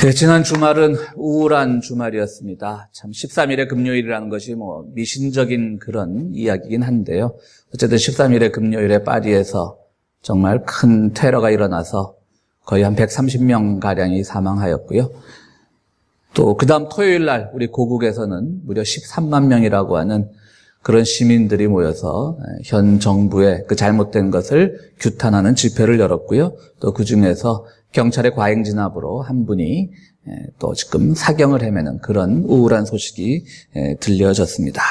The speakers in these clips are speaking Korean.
네, 지난 주말은 우울한 주말이었습니다. 참 13일의 금요일이라는 것이 미신적인 그런 이야기이긴 한데요. 어쨌든 13일의 금요일에 파리에서 정말 큰 테러가 일어나서 거의 한 130명 가량이 사망하였고요. 또 그다음 토요일 날 우리 고국에서는 무려 13만 명이라고 하는 그런 시민들이 모여서 현 정부의 그 잘못된 것을 규탄하는 집회를 열었고요. 또 그중에서 경찰의 과잉 진압으로 한 분이 또 지금 사경을 헤매는 그런 우울한 소식이 들려졌습니다.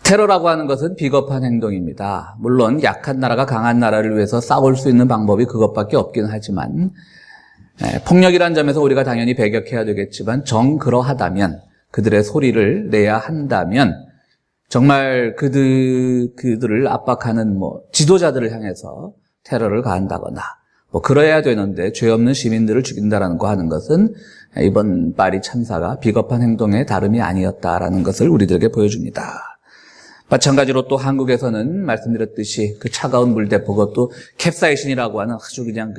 테러라고 하는 것은 비겁한 행동입니다. 물론 약한 나라가 강한 나라를 위해서 싸울 수 있는 방법이 그것밖에 없긴 하지만 폭력이라는 점에서 우리가 당연히 배격해야 되겠지만 정그러하다면 그들의 소리를 내야 한다면 정말 그들을 압박하는 지도자들을 향해서 테러를 가한다거나 그래야 되는데 죄 없는 시민들을 죽인다라는 거 하는 것은 이번 파리 참사가 비겁한 행동의 다름이 아니었다라는 것을 우리들에게 보여줍니다. 마찬가지로 또 한국에서는 말씀드렸듯이 그 차가운 물대포, 그것도 캡사이신이라고 하는 아주 그냥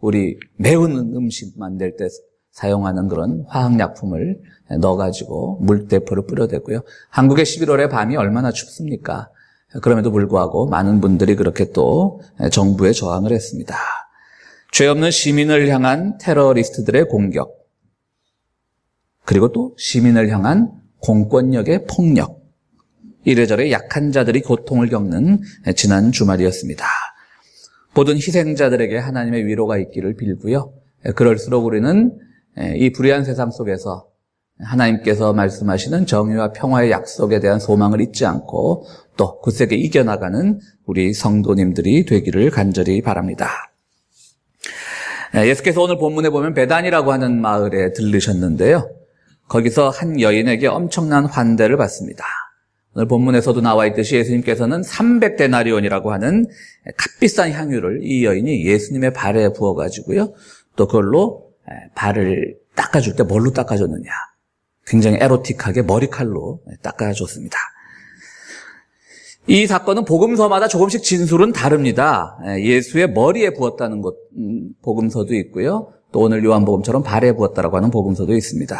우리 매운 음식 만들 때 사용하는 그런 화학약품을 넣어가지고 물대포를 뿌려대고요. 한국의 11월의 밤이 얼마나 춥습니까? 그럼에도 불구하고 많은 분들이 그렇게 또 정부에 저항을 했습니다. 죄 없는 시민을 향한 테러리스트들의 공격, 그리고 또 시민을 향한 공권력의 폭력, 이래저래 약한 자들이 고통을 겪는 지난 주말이었습니다. 모든 희생자들에게 하나님의 위로가 있기를 빌고요. 그럴수록 우리는 이 불의한 세상 속에서 하나님께서 말씀하시는 정의와 평화의 약속에 대한 소망을 잊지 않고 또 굳세게 이겨나가는 우리 성도님들이 되기를 간절히 바랍니다. 예수께서 오늘 본문에 보면 베단이라고 하는 마을에 들르셨는데요. 거기서 한 여인에게 엄청난 환대를 받습니다. 오늘 본문에서도 나와 있듯이 예수님께서는 300데나리온이라고 하는 값비싼 향유를 이 여인이 예수님의 발에 부어가지고요. 또 그걸로 발을 닦아줄 때 뭘로 닦아줬느냐. 굉장히 에로틱하게 머리칼로 닦아줬습니다. 이 사건은 복음서마다 조금씩 진술은 다릅니다. 예수의 머리에 부었다는 것 복음서도 있고요. 또 오늘 요한복음처럼 발에 부었다라고 하는 복음서도 있습니다.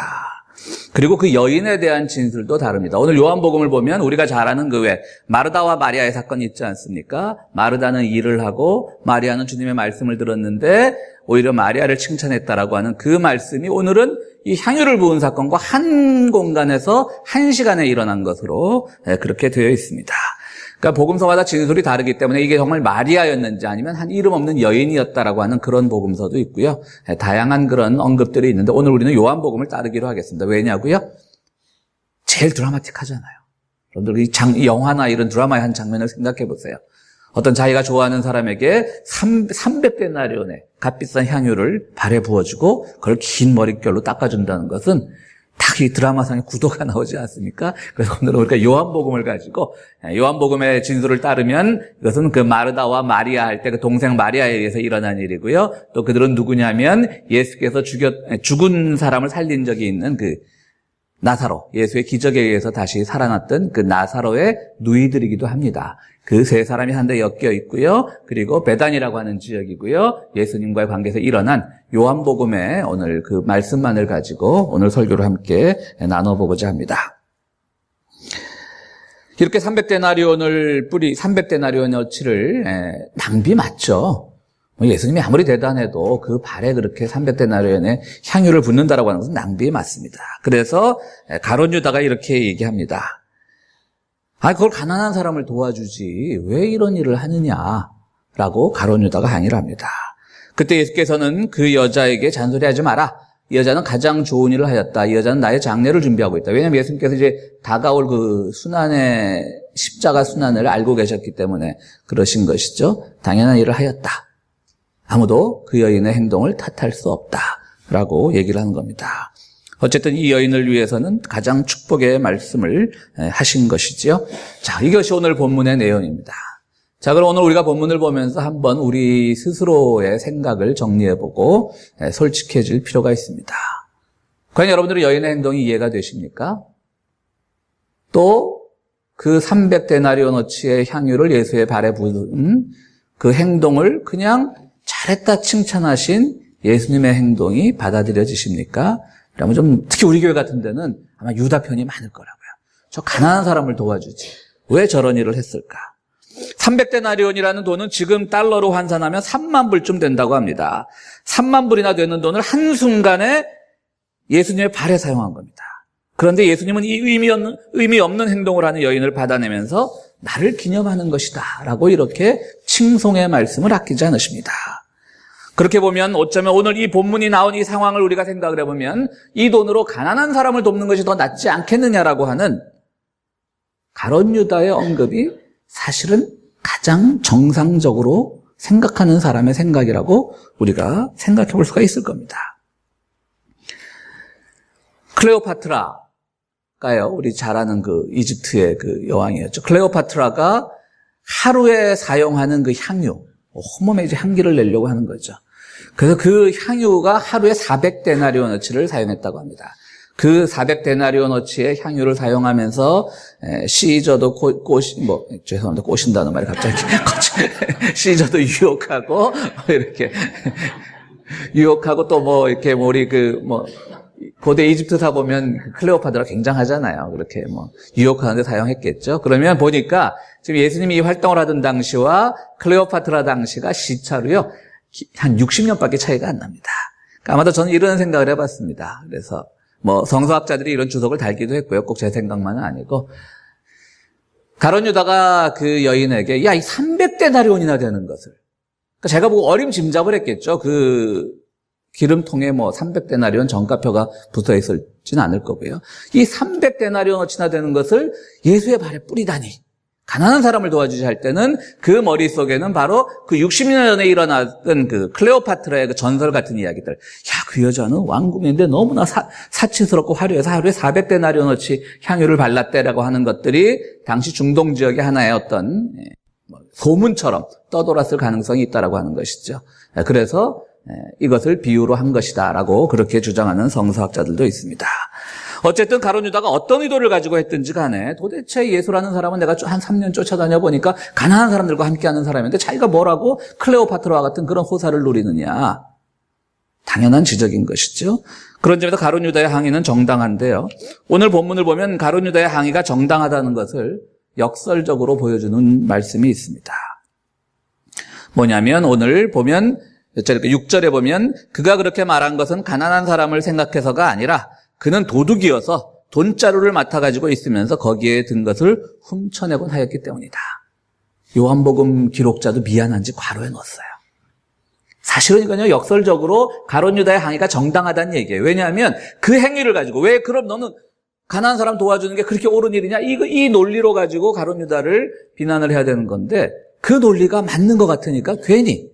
그리고 그 여인에 대한 진술도 다릅니다. 오늘 요한복음을 보면 우리가 잘 아는 그 외 마르다와 마리아의 사건이 있지 않습니까? 마르다는 일을 하고 마리아는 주님의 말씀을 들었는데 오히려 마리아를 칭찬했다라고 하는 그 말씀이 오늘은 이 향유를 부은 사건과 한 공간에서 한 시간에 일어난 것으로 그렇게 되어 있습니다. 그러니까 복음서마다 진술이 다르기 때문에 이게 정말 마리아였는지 아니면 한 이름 없는 여인이었다라고 하는 그런 복음서도 있고요. 다양한 그런 언급들이 있는데 오늘 우리는 요한복음을 따르기로 하겠습니다. 왜냐고요? 제일 드라마틱하잖아요. 여러분들 이 영화나 이런 드라마의 한 장면을 생각해 보세요. 어떤 자기가 좋아하는 사람에게 300데나리온의 값비싼 향유를 발에 부어주고 그걸 긴 머릿결로 닦아준다는 것은 딱 이 드라마상의 구도가 나오지 않습니까? 그래서 오늘은 우리가 요한복음을 가지고 요한복음의 진술을 따르면 이것은 그 마르다와 마리아 할 때 그 동생 마리아에 의해서 일어난 일이고요. 또 그들은 누구냐면 예수께서 죽은 사람을 살린 적이 있는 그 나사로, 예수의 기적에 의해서 다시 살아났던 그 나사로의 누이들이기도 합니다. 그 세 사람이 한데 엮여 있고요. 그리고 베단이라고 하는 지역이고요. 예수님과의 관계에서 일어난 요한복음의 오늘 그 말씀만을 가지고 오늘 설교를 함께 나눠보고자 합니다. 이렇게 300데나리온어치를 낭비 맞죠? 예수님이 아무리 대단해도 그 발에 그렇게 300데나리온의 향유를 붓는다라고 하는 것은 낭비에 맞습니다. 그래서 가룟 유다가 이렇게 얘기합니다. 그걸 가난한 사람을 도와주지 왜 이런 일을 하느냐라고 가룟 유다가 항의를 합니다. 그때 예수께서는 그 여자에게 잔소리하지 마라. 이 여자는 가장 좋은 일을 하였다. 이 여자는 나의 장례를 준비하고 있다. 왜냐하면 예수님께서 이제 다가올 그 순환의 십자가 순환을 알고 계셨기 때문에 그러신 것이죠. 당연한 일을 하였다. 아무도 그 여인의 행동을 탓할 수 없다라고 얘기를 하는 겁니다. 어쨌든 이 여인을 위해서는 가장 축복의 말씀을 하신 것이지요. 자, 이것이 오늘 본문의 내용입니다. 자, 그럼 오늘 우리가 본문을 보면서 한번 우리 스스로의 생각을 정리해보고 솔직해질 필요가 있습니다. 과연 여러분들의 여인의 행동이 이해가 되십니까? 또 그 300데나리온어치의 향유를 예수의 발에 부은 그 행동을 그냥 잘했다 칭찬하신 예수님의 행동이 받아들여지십니까? 그러면 좀 특히 우리 교회 같은 데는 아마 유다 편이 많을 거라고요. 저 가난한 사람을 도와주지. 왜 저런 일을 했을까? 300데나리온이라는 돈은 지금 달러로 환산하면 3만 불쯤 된다고 합니다. 3만 불이나 되는 돈을 한순간에 예수님의 발에 사용한 겁니다. 그런데 예수님은 이 의미 없는 행동을 하는 여인을 받아내면서 나를 기념하는 것이다 라고 이렇게 칭송의 말씀을 아끼지 않으십니다. 그렇게 보면 어쩌면 오늘 이 본문이 나온 이 상황을 우리가 생각을 해보면 이 돈으로 가난한 사람을 돕는 것이 더 낫지 않겠느냐라고 하는 가룟 유다의 언급이 사실은 가장 정상적으로 생각하는 사람의 생각이라고 우리가 생각해 볼 수가 있을 겁니다. 클레오파트라가요, 우리 잘 아는 그 이집트의 그 여왕이었죠. 클레오파트라가 하루에 사용하는 그 향유, 온몸에 이제 향기를 내려고 하는 거죠. 그래서 그 향유가 하루에 400데나리온어치를 사용했다고 합니다. 그 400데나리온어치의 향유를 사용하면서 시저도 죄송합니다. 꼬신다는 말이 갑자기 시저도 유혹하고 이렇게 유혹하고 또 이렇게 우리 고대 이집트사 보면 클레오파트라 굉장하잖아요. 그렇게 유혹하는데 사용했겠죠. 그러면 보니까 지금 예수님이 이 활동을 하던 당시와 클레오파트라 당시가 시차로요 한 60년밖에 차이가 안 납니다. 그러니까 아마도 저는 이런 생각을 해봤습니다. 그래서 성서학자들이 이런 주석을 달기도 했고요. 꼭 제 생각만은 아니고 가룟 유다가 그 여인에게 야, 이 300데나리온이나 되는 것을, 그러니까 제가 보고 어림짐작을 했겠죠. 그 기름통에 300데나리온 정가표가 붙어 있을지는 않을 거고요. 이 300데나리온어치나 되는 것을 예수의 발에 뿌리다니, 가난한 사람을 도와주지 할 때는 그 머릿속에는 바로 그 60년 전에 일어났던 그 클레오파트라의 그 전설 같은 이야기들. 야, 그 여자는 왕궁인데 너무나 사치스럽고 화려해서 하루에 400데나리온어치 향유를 발랐대라고 하는 것들이 당시 중동 지역의 하나의 어떤 소문처럼 떠돌았을 가능성이 있다라고 하는 것이죠. 그래서 이것을 비유로 한 것이다라고 그렇게 주장하는 성서학자들도 있습니다. 어쨌든 가룟 유다가 어떤 의도를 가지고 했든지 간에 도대체 예수라는 사람은 내가 한 3년 쫓아다녀 보니까 가난한 사람들과 함께하는 사람인데 자기가 뭐라고 클레오파트라와 같은 그런 호사를 누리느냐. 당연한 지적인 것이죠. 그런 점에서 가룟 유다의 항의는 정당한데요. 오늘 본문을 보면 가룟 유다의 항의가 정당하다는 것을 역설적으로 보여주는 말씀이 있습니다. 뭐냐면 오늘 보면 6절에 보면 그가 그렇게 말한 것은 가난한 사람을 생각해서가 아니라 그는 도둑이어서 돈자루를 맡아가지고 있으면서 거기에 든 것을 훔쳐내곤 하였기 때문이다. 요한복음 기록자도 미안한지 괄호에 넣었어요. 사실은 이건요, 역설적으로 가룟 유다의 항의가 정당하다는 얘기예요. 왜냐하면 그 행위를 가지고 왜 그럼 너는 가난한 사람 도와주는 게 그렇게 옳은 일이냐? 이 논리로 가지고 가룟 유다를 비난을 해야 되는 건데 그 논리가 맞는 것 같으니까 괜히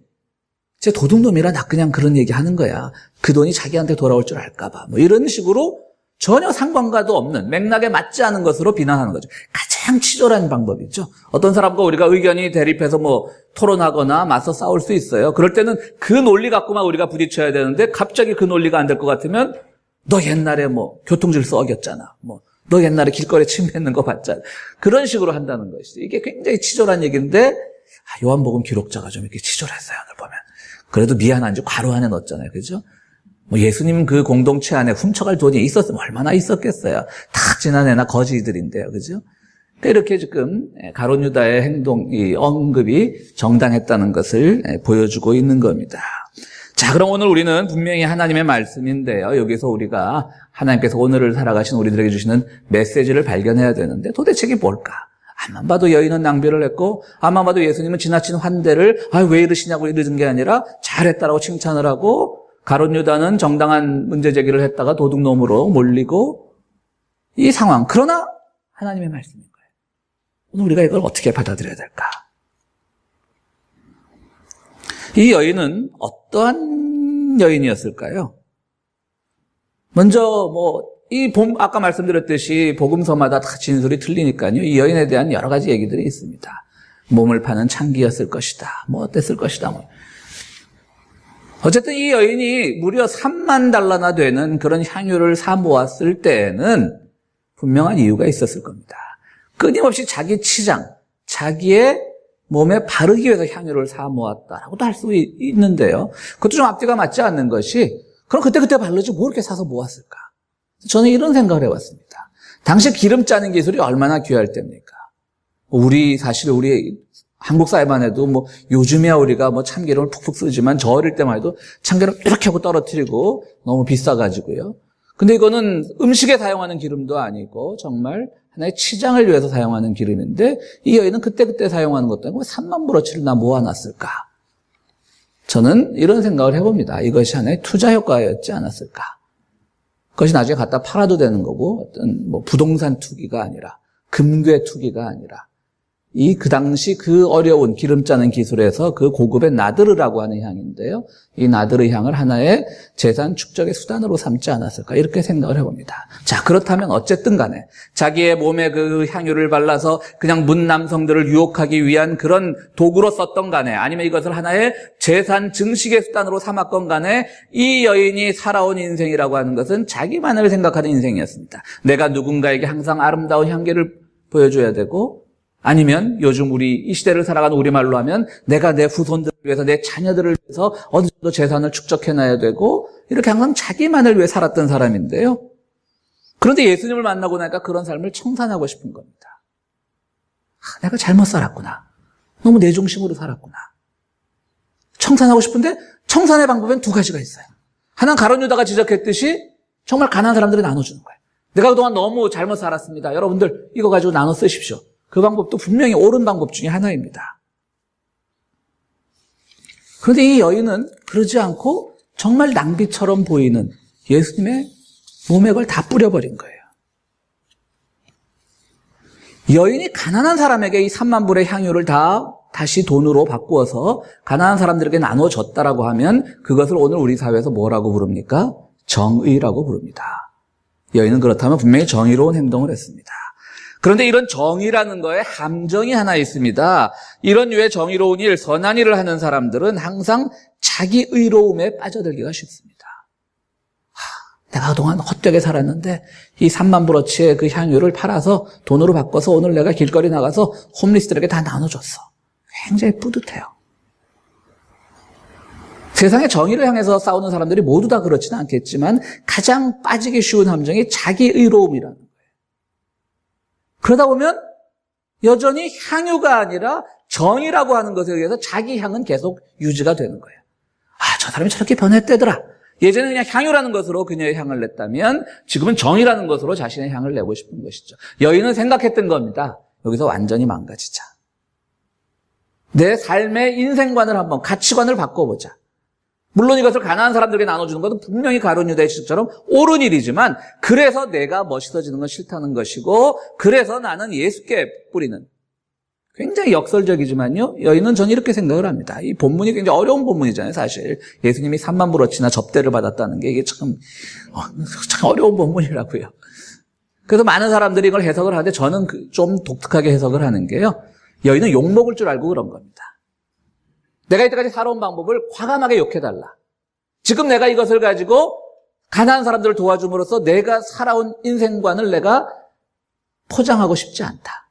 제 도둑놈이라 나 그냥 그런 얘기 하는 거야. 그 돈이 자기한테 돌아올 줄 알까봐. 이런 식으로 전혀 상관과도 없는 맥락에 맞지 않은 것으로 비난하는 거죠. 가장 치졸한 방법이죠. 어떤 사람과 우리가 의견이 대립해서 토론하거나 맞서 싸울 수 있어요. 그럴 때는 그 논리 갖고만 우리가 부딪혀야 되는데 갑자기 그 논리가 안 될 것 같으면 너 옛날에 교통질서 어겼잖아. 너 옛날에 길거리에 침뱉는 거 봤잖아. 그런 식으로 한다는 것이죠. 이게 굉장히 치졸한 얘기인데 요한복음 기록자가 좀 이렇게 치졸했어요. 오늘 보면. 그래도 미안한지 괄호 안에 넣었잖아요. 그죠? 예수님 그 공동체 안에 훔쳐갈 돈이 있었으면 얼마나 있었겠어요. 탁 지난 애나 거지들인데요. 그죠? 그러니까 이렇게 지금 가룟 유다의 이 언급이 정당했다는 것을 보여주고 있는 겁니다. 자, 그럼 오늘 우리는 분명히 하나님의 말씀인데요. 여기서 우리가 하나님께서 오늘을 살아가신 우리들에게 주시는 메시지를 발견해야 되는데 도대체 이게 뭘까? 암만 봐도 여인은 낭비를 했고 암만 봐도 예수님은 지나친 환대를 왜 이러시냐고 이러는 게 아니라 잘했다라고 칭찬을 하고 가룟 유다는 정당한 문제 제기를 했다가 도둑놈으로 몰리고 이 상황. 그러나 하나님의 말씀인 거예요. 오늘 우리가 이걸 어떻게 받아들여야 될까? 이 여인은 어떠한 여인이었을까요? 먼저 아까 말씀드렸듯이 복음서마다 다 진술이 틀리니까요. 이 여인에 대한 여러 가지 얘기들이 있습니다. 몸을 파는 창기였을 것이다. 어땠을 것이다. 어쨌든 이 여인이 무려 3만 달러나 되는 그런 향유를 사 모았을 때에는 분명한 이유가 있었을 겁니다. 끊임없이 자기 치장, 자기의 몸에 바르기 위해서 향유를 사 모았다라고도 할 수 있는데요. 그것도 좀 앞뒤가 맞지 않는 것이, 그럼 그때 바르지 뭐 이렇게 사서 모았을까? 저는 이런 생각을 해봤습니다. 당시 기름 짜는 기술이 얼마나 귀할 때입니까? 사실 우리 한국 사회만 해도 요즘이야 우리가 참기름을 푹푹 쓰지만 저 어릴 때만 해도 참기름 이렇게 하고 떨어뜨리고 너무 비싸가지고요. 근데 이거는 음식에 사용하는 기름도 아니고 정말 하나의 치장을 위해서 사용하는 기름인데 이 여인은 그때 사용하는 것도 아니고 3만 브로치를 다 모아놨을까? 저는 이런 생각을 해봅니다. 이것이 하나의 투자 효과였지 않았을까? 그것이 나중에 갖다 팔아도 되는 거고 어떤 부동산 투기가 아니라 금괴 투기가 아니라 그 당시 그 어려운 기름 짜는 기술에서 그 고급의 나드르라고 하는 향인데요. 이 나드르 향을 하나의 재산 축적의 수단으로 삼지 않았을까 이렇게 생각을 해봅니다. 자, 그렇다면 어쨌든 간에 자기의 몸에 그 향유를 발라서 그냥 문 남성들을 유혹하기 위한 그런 도구로 썼던 간에 아니면 이것을 하나의 재산 증식의 수단으로 삼았건 간에 이 여인이 살아온 인생이라고 하는 것은 자기만을 생각하는 인생이었습니다. 내가 누군가에게 항상 아름다운 향기를 보여줘야 되고 아니면 요즘 이 시대를 살아가는 우리말로 하면 내가 내 후손들을 위해서 내 자녀들을 위해서 어느 정도 재산을 축적해놔야 되고 이렇게 항상 자기만을 위해 살았던 사람인데요. 그런데 예수님을 만나고 나니까 그런 삶을 청산하고 싶은 겁니다. 내가 잘못 살았구나. 너무 내 중심으로 살았구나. 청산하고 싶은데 청산의 방법엔 두 가지가 있어요. 하나는 가룟 유다가 지적했듯이 정말 가난한 사람들이 나눠주는 거예요. 내가 그동안 너무 잘못 살았습니다. 여러분들 이거 가지고 나눠 쓰십시오. 그 방법도 분명히 옳은 방법 중에 하나입니다. 그런데 이 여인은 그러지 않고 정말 낭비처럼 보이는 예수님의 몸에 그걸 다 뿌려버린 거예요. 여인이 가난한 사람에게 이 3만 불의 향유를 다시 돈으로 바꾸어서 가난한 사람들에게 나눠줬다라고 하면 그것을 오늘 우리 사회에서 뭐라고 부릅니까? 정의라고 부릅니다. 여인은 그렇다면 분명히 정의로운 행동을 했습니다. 그런데 이런 정의라는 거에 함정이 하나 있습니다. 이런 류의 정의로운 일, 선한 일을 하는 사람들은 항상 자기 의로움에 빠져들기가 쉽습니다. 내가 그동안 헛되게 살았는데 이 3만 브로치의 그 향유를 팔아서 돈으로 바꿔서 오늘 내가 길거리 나가서 홈리스들에게 다 나눠줬어. 굉장히 뿌듯해요. 세상의 정의를 향해서 싸우는 사람들이 모두 다 그렇지는 않겠지만 가장 빠지기 쉬운 함정이 자기 의로움이라는 거예요. 그러다 보면 여전히 향유가 아니라 정이라고 하는 것에 의해서 자기 향은 계속 유지가 되는 거예요. 저 사람이 저렇게 변했대더라. 예전에 그냥 향유라는 것으로 그녀의 향을 냈다면 지금은 정이라는 것으로 자신의 향을 내고 싶은 것이죠. 여인은 생각했던 겁니다. 여기서 완전히 망가지자. 내 삶의 인생관을 한번 가치관을 바꿔보자. 물론 이것을 가난한 사람들에게 나눠주는 것은 분명히 가룟 유다의 지적처럼 옳은 일이지만 그래서 내가 멋있어지는 건 싫다는 것이고 그래서 나는 예수께 뿌리는 굉장히 역설적이지만요. 여인은 전 이렇게 생각을 합니다. 이 본문이 굉장히 어려운 본문이잖아요. 사실 예수님이 3만 브로치나 접대를 받았다는 게 이게 참 어려운 본문이라고요. 그래서 많은 사람들이 이걸 해석을 하는데 저는 좀 독특하게 해석을 하는 게요. 여인은 욕먹을 줄 알고 그런 겁니다. 내가 이때까지 살아온 방법을 과감하게 욕해달라. 지금 내가 이것을 가지고 가난한 사람들을 도와줌으로써 내가 살아온 인생관을 내가 포장하고 싶지 않다.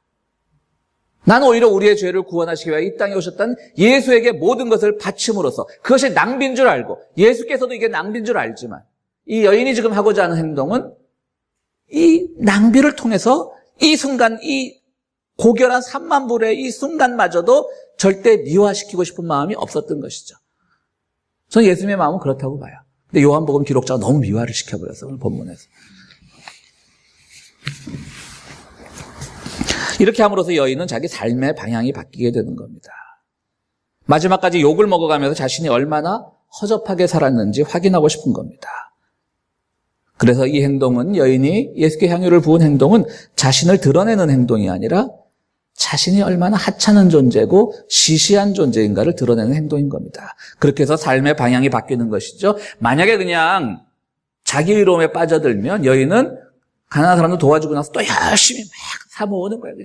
나는 오히려 우리의 죄를 구원하시기 위해 이 땅에 오셨던 예수에게 모든 것을 바침으로써 그것이 낭비인 줄 알고 예수께서도 이게 낭비인 줄 알지만 이 여인이 지금 하고자 하는 행동은 이 낭비를 통해서 이 순간 이 고결한 3만 불의 이 순간마저도 절대 미화시키고 싶은 마음이 없었던 것이죠. 저는 예수님의 마음은 그렇다고 봐요. 근데 요한복음 기록자가 너무 미화를 시켜버렸어요. 오늘 본문에서. 이렇게 함으로써 여인은 자기 삶의 방향이 바뀌게 되는 겁니다. 마지막까지 욕을 먹어가면서 자신이 얼마나 허접하게 살았는지 확인하고 싶은 겁니다. 그래서 이 행동은 여인이 예수께 향유를 부은 행동은 자신을 드러내는 행동이 아니라 자신이 얼마나 하찮은 존재고 시시한 존재인가를 드러내는 행동인 겁니다. 그렇게 해서 삶의 방향이 바뀌는 것이죠. 만약에 그냥 자기 의로움에 빠져들면 여인은 가난한 사람들 도와주고 나서 또 열심히 막 사모으는 거예요.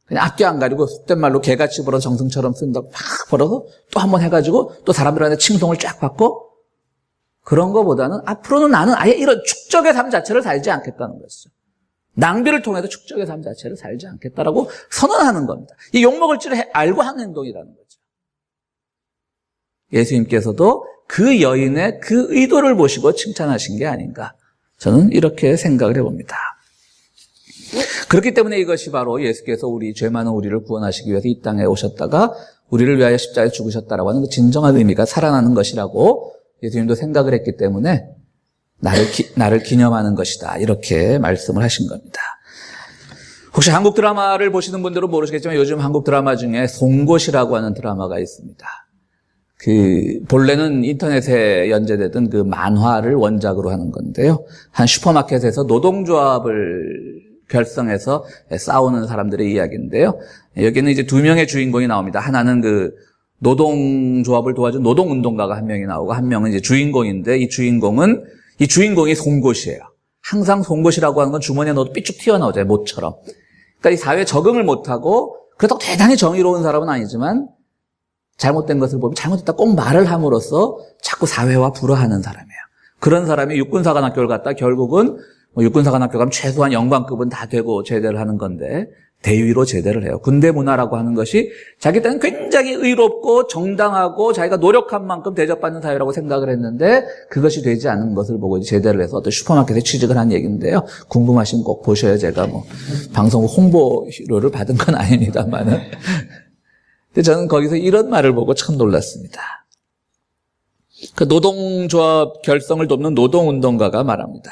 그냥 앞뒤 안 가리고 속된 말로 개같이 벌어 정승처럼 쓴다고 막 벌어서 또 한 번 해가지고 또 사람들한테 칭송을 쫙 받고 그런 것보다는 앞으로는 나는 아예 이런 축적의 삶 자체를 살지 않겠다는 것이죠. 낭비를 통해서 축적의 삶 자체를 살지 않겠다라고 선언하는 겁니다. 이 욕먹을 줄 알고 하는 행동이라는 거죠. 예수님께서도 그 여인의 그 의도를 보시고 칭찬하신 게 아닌가. 저는 이렇게 생각을 해봅니다. 그렇기 때문에 이것이 바로 예수께서 우리 죄 많은 우리를 구원하시기 위해서 이 땅에 오셨다가 우리를 위하여 십자가에 죽으셨다라고 하는 그 진정한 의미가 살아나는 것이라고 예수님도 생각을 했기 때문에 나를 기념하는 것이다. 이렇게 말씀을 하신 겁니다. 혹시 한국 드라마를 보시는 분들은 모르시겠지만 요즘 한국 드라마 중에 송곳이라고 하는 드라마가 있습니다. 본래는 인터넷에 연재되던 그 만화를 원작으로 하는 건데요. 한 슈퍼마켓에서 노동조합을 결성해서 싸우는 사람들의 이야기인데요. 여기는 이제 두 명의 주인공이 나옵니다. 하나는 그 노동조합을 도와준 노동운동가가 한 명이 나오고 한 명은 이제 주인공인데 이 주인공이 송곳이에요. 항상 송곳이라고 하는 건 주머니에 넣어도 삐쭉 튀어나오잖아요. 못처럼. 그러니까 이 사회에 적응을 못하고 그렇다고 대단히 정의로운 사람은 아니지만 잘못된 것을 보면 잘못했다 꼭 말을 함으로써 자꾸 사회와 불화하는 사람이에요. 그런 사람이 육군사관학교를 갔다 결국은 육군사관학교 가면 최소한 영관급은 다 되고 제대를 하는 건데 대위로 제대를 해요. 군대 문화라고 하는 것이 자기 때는 굉장히 의롭고 정당하고 자기가 노력한 만큼 대접받는 사회라고 생각을 했는데 그것이 되지 않은 것을 보고 이제 제대를 해서 어떤 슈퍼마켓에 취직을 한 얘기인데요. 궁금하시면 꼭 보셔요. 제가 방송국 홍보료를 받은 건 아닙니다만은. 근데 저는 거기서 이런 말을 보고 참 놀랐습니다. 그 노동조합 결성을 돕는 노동운동가가 말합니다.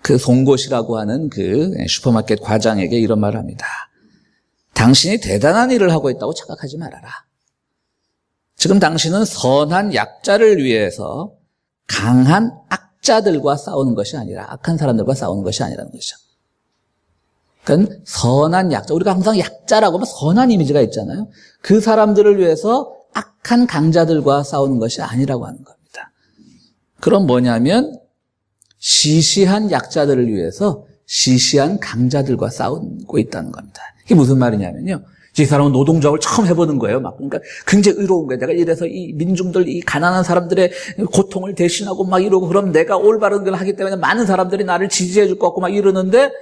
그 송곳이라고 하는 그 슈퍼마켓 과장에게 이런 말을 합니다. 당신이 대단한 일을 하고 있다고 착각하지 말아라. 지금 당신은 선한 약자를 위해서 강한 악자들과 싸우는 것이 아니라 악한 사람들과 싸우는 것이 아니라는 것이죠. 그러니까 선한 약자, 우리가 항상 약자라고 하면 선한 이미지가 있잖아요. 그 사람들을 위해서 악한 강자들과 싸우는 것이 아니라고 하는 겁니다. 그럼 뭐냐면 시시한 약자들을 위해서 시시한 강자들과 싸우고 있다는 겁니다. 이게 무슨 말이냐면요. 이 사람은 노동조합을 처음 해보는 거예요. 그러니까 굉장히 의로운 거예요. 내가 이래서 이 민중들, 이 가난한 사람들의 고통을 대신하고 막 이러고 그럼 내가 올바른 걸 하기 때문에 많은 사람들이 나를 지지해 줄 것 같고 막 이러는데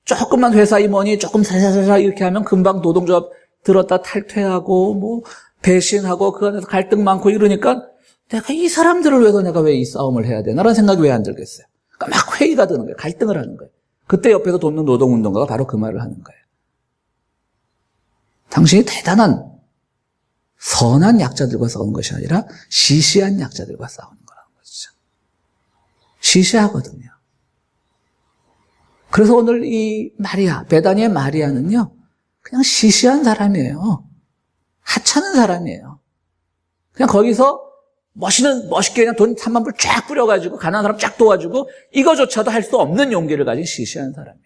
조금만 회사 임원이 조금 살살살살 이렇게 하면 금방 노동조합 들었다 탈퇴하고 배신하고 그 안에서 갈등 많고 이러니까 내가 이 사람들을 위해서 내가 왜 이 싸움을 해야 되나라는 생각이 왜 안 들겠어요? 그러니까 막 회의가 드는 거예요. 갈등을 하는 거예요. 그때 옆에서 돕는 노동운동가가 바로 그 말을 하는 거예요. 당신이 대단한 선한 약자들과 싸우는 것이 아니라 시시한 약자들과 싸우는 거라는 것이죠. 시시하거든요. 그래서 오늘 이 마리아, 베다니의 마리아는요, 그냥 시시한 사람이에요. 하찮은 사람이에요. 그냥 거기서 멋있게 그냥 돈 3만 불 쫙 뿌려가지고 가난한 사람 쫙 도와주고 이거조차도 할 수 없는 용기를 가진 시시한 사람이에요.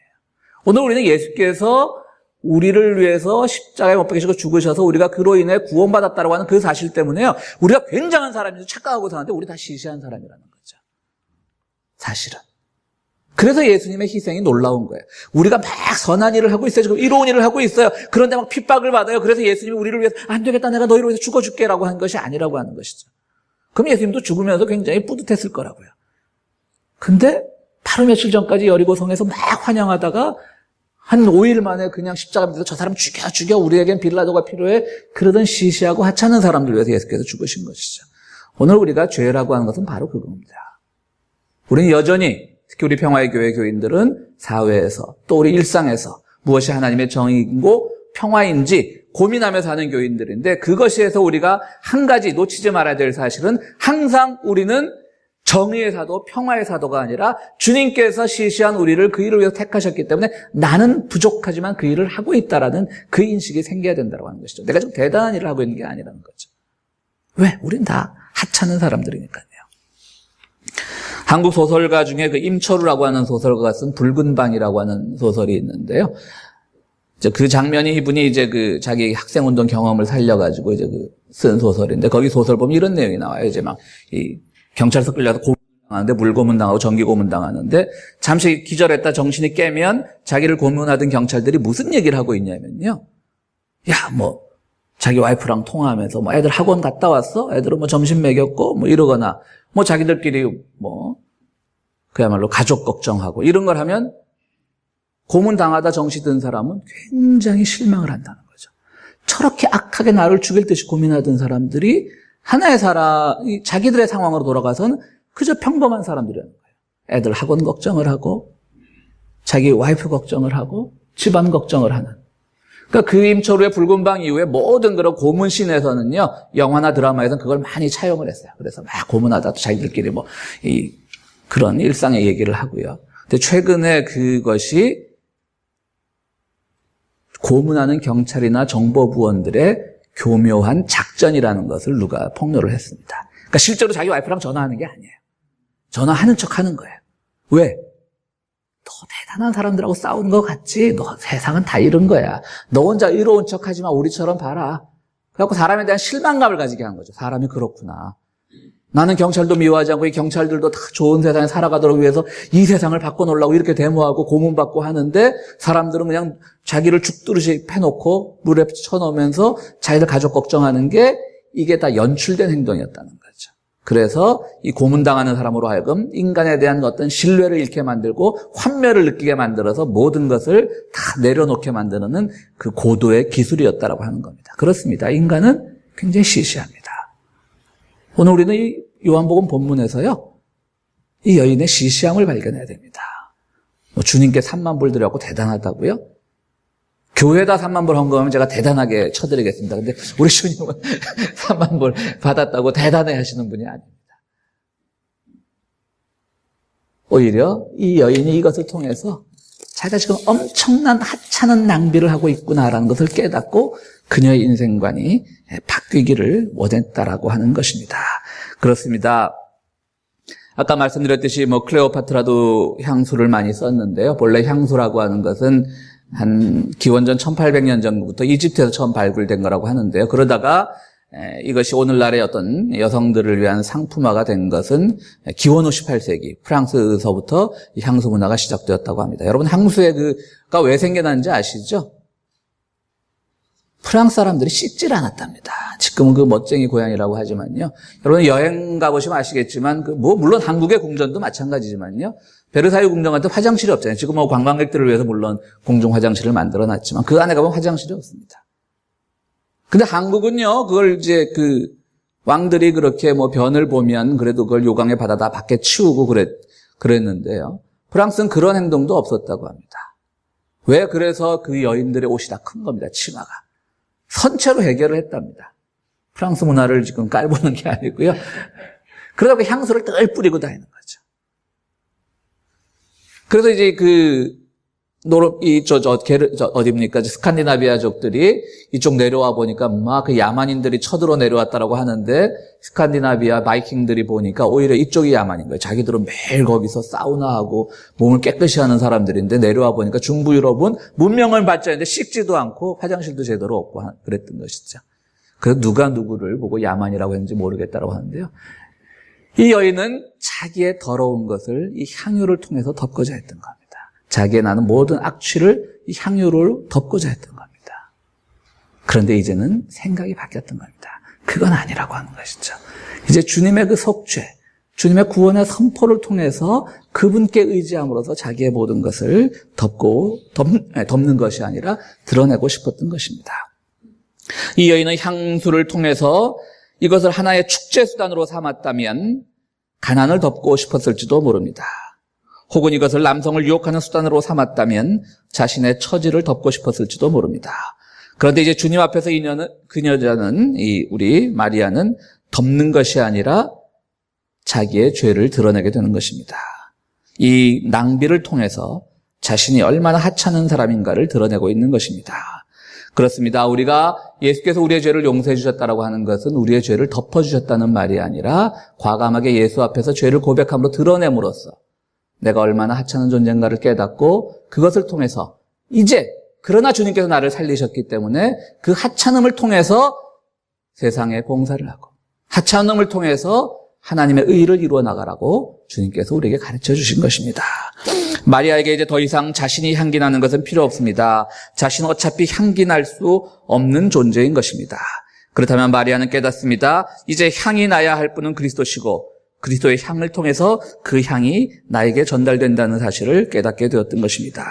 오늘 우리는 예수께서 우리를 위해서 십자가에 못 박히시고 죽으셔서 우리가 그로 인해 구원받았다고 하는 그 사실 때문에요. 우리가 굉장한 사람이라서 착각하고 사는데 우리 다 시시한 사람이라는 거죠. 사실은. 그래서 예수님의 희생이 놀라운 거예요. 우리가 막 선한 일을 하고 있어요. 지금 이로운 일을 하고 있어요. 그런데 막 핍박을 받아요. 그래서 예수님이 우리를 위해서 안 되겠다. 내가 너희를 위해서 죽어줄게라고 한 것이 아니라고 하는 것이죠. 그럼 예수님도 죽으면서 굉장히 뿌듯했을 거라고요. 근데 바로 며칠 전까지 여리고성에서 막 환영하다가 한 5일 만에 그냥 십자가 밑에서 저 사람 죽여 우리에겐 빌라도가 필요해 그러던 시시하고 하찮은 사람들 위해서 예수께서 죽으신 것이죠. 오늘 우리가 죄라고 하는 것은 바로 그겁니다. 우리는 여전히 특히 우리 평화의 교회 교인들은 사회에서 또 우리 일상에서 무엇이 하나님의 정의이고 평화인지 고민하면서 하는 교인들인데 그것에서 우리가 한 가지 놓치지 말아야 될 사실은 항상 우리는 정의의 사도, 평화의 사도가 아니라 주님께서 시시한 우리를 그 일을 위해서 택하셨기 때문에 나는 부족하지만 그 일을 하고 있다라는 그 인식이 생겨야 된다고 하는 것이죠. 내가 좀 대단한 일을 하고 있는 게 아니라는 거죠. 왜? 우린 다 하찮은 사람들이니까요. 한국 소설가 중에 그 임철우라고 하는 소설가가 쓴 붉은 방이라고 하는 소설이 있는데요. 그 장면이 이분이 이제 그 자기 학생운동 경험을 살려가지고 이제 쓴 소설인데 거기 소설 보면 이런 내용이 나와요. 이제 막 이 경찰서 끌려서 고문 당하는데 물고문 당하고 전기 고문 당하는데 잠시 기절했다 정신이 깨면 자기를 고문하던 경찰들이 무슨 얘기를 하고 있냐면요. 야, 자기 와이프랑 통화하면서 애들 학원 갔다 왔어? 애들은 점심 먹였고 이러거나 자기들끼리 그야말로 가족 걱정하고 이런 걸 하면 고문당하다 정시 든 사람은 굉장히 실망을 한다는 거죠. 저렇게 악하게 나를 죽일 듯이 고민하던 사람들이 하나의 사람이 자기들의 상황으로 돌아가서는 그저 평범한 사람들이라는 거예요. 애들 학원 걱정을 하고 자기 와이프 걱정을 하고 집안 걱정을 하는. 그러니까 그 임철우의 붉은 방 이후에 모든 그런 고문씬에서는요, 영화나 드라마에서는 그걸 많이 차용을 했어요. 그래서 막 고문하다 또 자기들끼리 그런 일상의 얘기를 하고요. 근데 최근에 그것이 고문하는 경찰이나 정보부원들의 교묘한 작전이라는 것을 누가 폭로를 했습니다. 그러니까 실제로 자기 와이프랑 전화하는 게 아니에요. 전화하는 척 하는 거예요. 왜? 너 대단한 사람들하고 싸우는 것 같지? 너 세상은 다 이런 거야. 너 혼자 이로운 척 하지 마. 우리처럼 봐라. 그래갖고 사람에 대한 실망감을 가지게 한 거죠. 사람이 그렇구나. 나는 경찰도 미워하지 않고 이 경찰들도 다 좋은 세상에 살아가도록 위해서 이 세상을 바꿔놓으려고 이렇게 데모하고 고문받고 하는데 사람들은 그냥 자기를 죽두르시 패놓고 물에 쳐넣으면서 자기들 가족 걱정하는 게 이게 다 연출된 행동이었다는 거죠. 그래서 이 고문당하는 사람으로 하여금 인간에 대한 어떤 신뢰를 잃게 만들고 환멸을 느끼게 만들어서 모든 것을 다 내려놓게 만드는 그 고도의 기술이었다라고 하는 겁니다. 그렇습니다. 인간은 굉장히 시시합니다. 오늘 우리는 이 요한복음 본문에서요, 이 여인의 시시함을 발견해야 됩니다. 주님께 3만 불 드렸고 대단하다고요? 교회에다 3만 불 헌금하면 제가 대단하게 쳐드리겠습니다. 근데 우리 주님은 3만 불 받았다고 대단해 하시는 분이 아닙니다. 오히려 이 여인이 이것을 통해서 자기가 지금 엄청난 하찮은 낭비를 하고 있구나라는 것을 깨닫고 그녀의 인생관이 바뀌기를 원했다라고 하는 것입니다. 그렇습니다. 아까 말씀드렸듯이 클레오파트라도 향수를 많이 썼는데요. 본래 향수라고 하는 것은 한 기원전 1800년 전부터 이집트에서 처음 발굴된 거라고 하는데요. 그러다가 이것이 오늘날의 어떤 여성들을 위한 상품화가 된 것은 기원 후 18세기 프랑스에서부터 이 향수 문화가 시작되었다고 합니다. 여러분 향수의 그가 왜 생겨났는지 아시죠? 프랑스 사람들이 씻질 않았답니다. 지금은 그 멋쟁이 고향이라고 하지만요. 여러분 여행 가보시면 아시겠지만 물론 한국의 궁전도 마찬가지지만요. 베르사유 궁전 같은 화장실이 없잖아요. 지금 관광객들을 위해서 물론 공중 화장실을 만들어 놨지만 그 안에 가보면 화장실이 없습니다. 근데 한국은요, 그걸 이제 왕들이 그렇게 변을 보면 그래도 그걸 요강에 받아다 밖에 치우고 그랬는데요. 프랑스는 그런 행동도 없었다고 합니다. 왜? 그래서 그 여인들의 옷이 다 큰 겁니다. 치마가. 선체로 해결을 했답니다. 프랑스 문화를 지금 깔보는 게 아니고요. 그러다 보니 향수를 늘 뿌리고 다니는 거죠. 그래서 이제 어디입니까? 스칸디나비아족들이 이쪽 내려와 보니까 막 그 야만인들이 쳐들어 내려왔다라고 하는데 스칸디나비아 바이킹들이 보니까 오히려 이쪽이 야만인 거예요. 자기들은 매일 거기서 사우나하고 몸을 깨끗이 하는 사람들인데 내려와 보니까 중부 유럽은 문명을 받지 않는데 씻지도 않고 화장실도 제대로 없고 그랬던 것이죠. 그래서 누가 누구를 보고 야만이라고 했는지 모르겠다라고 하는데요. 이 여인은 자기의 더러운 것을 이 향유를 통해서 덮고자 했던 겁니다. 자기의 나는 모든 악취를 이 향유로 덮고자 했던 겁니다. 그런데 이제는 생각이 바뀌었던 겁니다. 그건 아니라고 하는 것이죠. 이제 주님의 그 속죄, 주님의 구원의 선포를 통해서 그분께 의지함으로써 자기의 모든 것을 덮는 것이 아니라 드러내고 싶었던 것입니다. 이 여인은 향수를 통해서 이것을 하나의 축제 수단으로 삼았다면 가난을 덮고 싶었을지도 모릅니다. 혹은 이것을 남성을 유혹하는 수단으로 삼았다면 자신의 처지를 덮고 싶었을지도 모릅니다. 그런데 이제 주님 앞에서 그녀자는 우리 마리아는 덮는 것이 아니라 자기의 죄를 드러내게 되는 것입니다. 이 낭비를 통해서 자신이 얼마나 하찮은 사람인가를 드러내고 있는 것입니다. 그렇습니다. 우리가 예수께서 우리의 죄를 용서해 주셨다라고 하는 것은 우리의 죄를 덮어주셨다는 말이 아니라 과감하게 예수 앞에서 죄를 고백함으로 드러냄으로써 내가 얼마나 하찮은 존재인가를 깨닫고 그것을 통해서 그러나 주님께서 나를 살리셨기 때문에 그 하찮음을 통해서 세상에 봉사를 하고 하찮음을 통해서 하나님의 의를 이루어 나가라고 주님께서 우리에게 가르쳐 주신 것입니다. 마리아에게 이제 더 이상 자신이 향기 나는 것은 필요 없습니다. 자신은 어차피 향기 날 수 없는 존재인 것입니다. 그렇다면 마리아는 깨닫습니다. 이제 향이 나야 할 분은 그리스도시고 그리스도의 향을 통해서 그 향이 나에게 전달된다는 사실을 깨닫게 되었던 것입니다.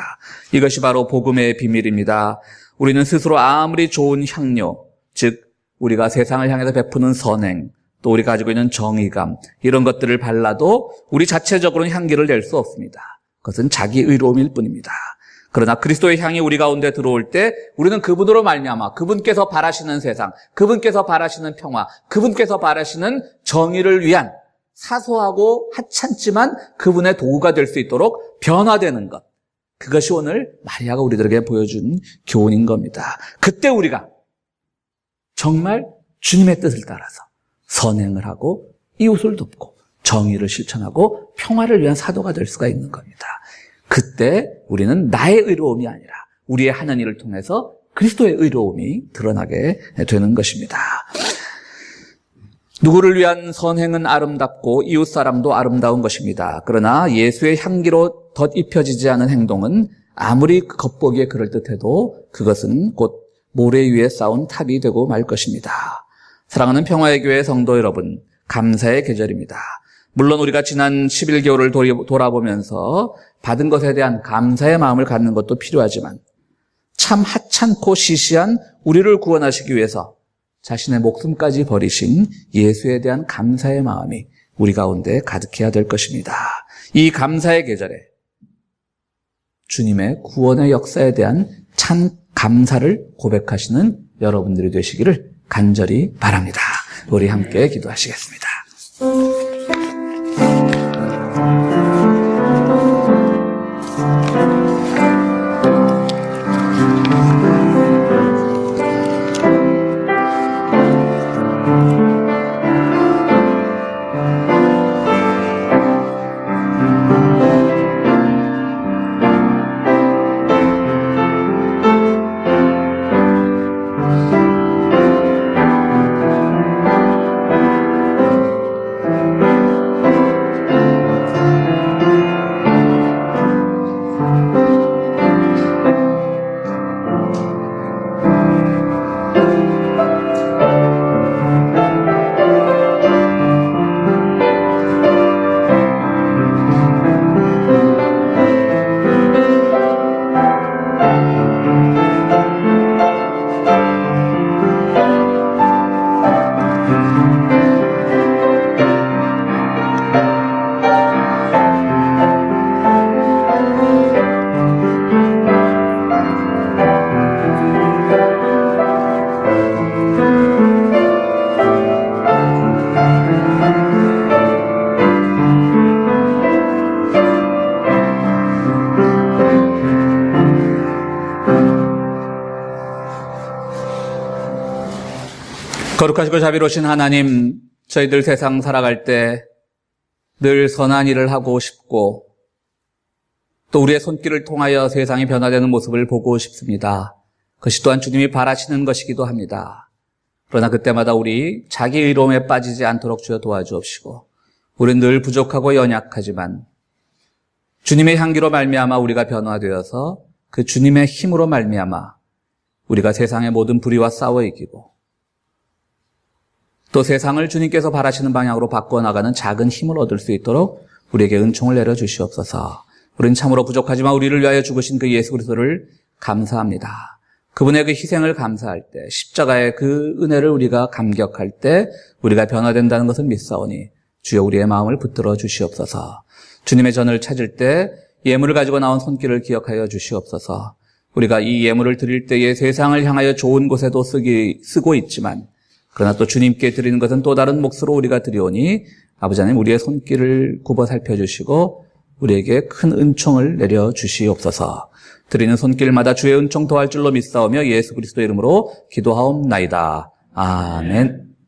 이것이 바로 복음의 비밀입니다. 우리는 스스로 아무리 좋은 향료, 즉 우리가 세상을 향해서 베푸는 선행, 또 우리 가지고 있는 정의감, 이런 것들을 발라도 우리 자체적으로는 향기를 낼 수 없습니다. 그것은 자기 의로움일 뿐입니다. 그러나 그리스도의 향이 우리 가운데 들어올 때 우리는 그분으로 말미암아 그분께서 바라시는 세상, 그분께서 바라시는 평화, 그분께서 바라시는 정의를 위한 사소하고 하찮지만 그분의 도구가 될 수 있도록 변화되는 것, 그것이 오늘 마리아가 우리들에게 보여준 교훈인 겁니다. 그때 우리가 정말 주님의 뜻을 따라서 선행을 하고 이웃을 돕고 정의를 실천하고 평화를 위한 사도가 될 수가 있는 겁니다. 그때 우리는 나의 의로움이 아니라 우리의 하는 일을 통해서 그리스도의 의로움이 드러나게 되는 것입니다. 누구를 위한 선행은 아름답고 이웃 사랑도 아름다운 것입니다. 그러나 예수의 향기로 덧입혀지지 않은 행동은 아무리 겉보기에 그럴듯해도 그것은 곧 모래 위에 쌓은 탑이 되고 말 것입니다. 사랑하는 평화의 교회 성도 여러분, 감사의 계절입니다. 물론 우리가 지난 11개월을 돌아보면서 받은 것에 대한 감사의 마음을 갖는 것도 필요하지만 참 하찮고 시시한 우리를 구원하시기 위해서 자신의 목숨까지 버리신 예수에 대한 감사의 마음이 우리 가운데 가득해야 될 것입니다. 이 감사의 계절에 주님의 구원의 역사에 대한 참 감사를 고백하시는 여러분들이 되시기를 간절히 바랍니다. 우리 함께 기도하시겠습니다. 거룩하시고 자비로우신 하나님, 저희들 세상 살아갈 때 늘 선한 일을 하고 싶고 또 우리의 손길을 통하여 세상이 변화되는 모습을 보고 싶습니다. 그것이 또한 주님이 바라시는 것이기도 합니다. 그러나 그때마다 우리 자기 의로움에 빠지지 않도록 주여 도와주옵시고, 우리는 늘 부족하고 연약하지만 주님의 향기로 말미암아 우리가 변화되어서 그 주님의 힘으로 말미암아 우리가 세상의 모든 불의와 싸워 이기고 또 세상을 주님께서 바라시는 방향으로 바꿔나가는 작은 힘을 얻을 수 있도록 우리에게 은총을 내려주시옵소서. 우리는 참으로 부족하지만 우리를 위하여 죽으신 그 예수 그리스도를 감사합니다. 그분의 그 희생을 감사할 때, 십자가의 그 은혜를 우리가 감격할 때 우리가 변화된다는 것을 믿사오니 주여 우리의 마음을 붙들어 주시옵소서. 주님의 전을 찾을 때 예물을 가지고 나온 손길을 기억하여 주시옵소서. 우리가 이 예물을 드릴 때에 세상을 향하여 좋은 곳에도 쓰고 있지만 그러나 또 주님께 드리는 것은 또 다른 몫으로 우리가 드리오니 아버지 하나님, 우리의 손길을 굽어 살펴주시고 우리에게 큰 은총을 내려주시옵소서. 드리는 손길마다 주의 은총 더할 줄로 믿사오며 예수 그리스도 이름으로 기도하옵나이다. 아멘.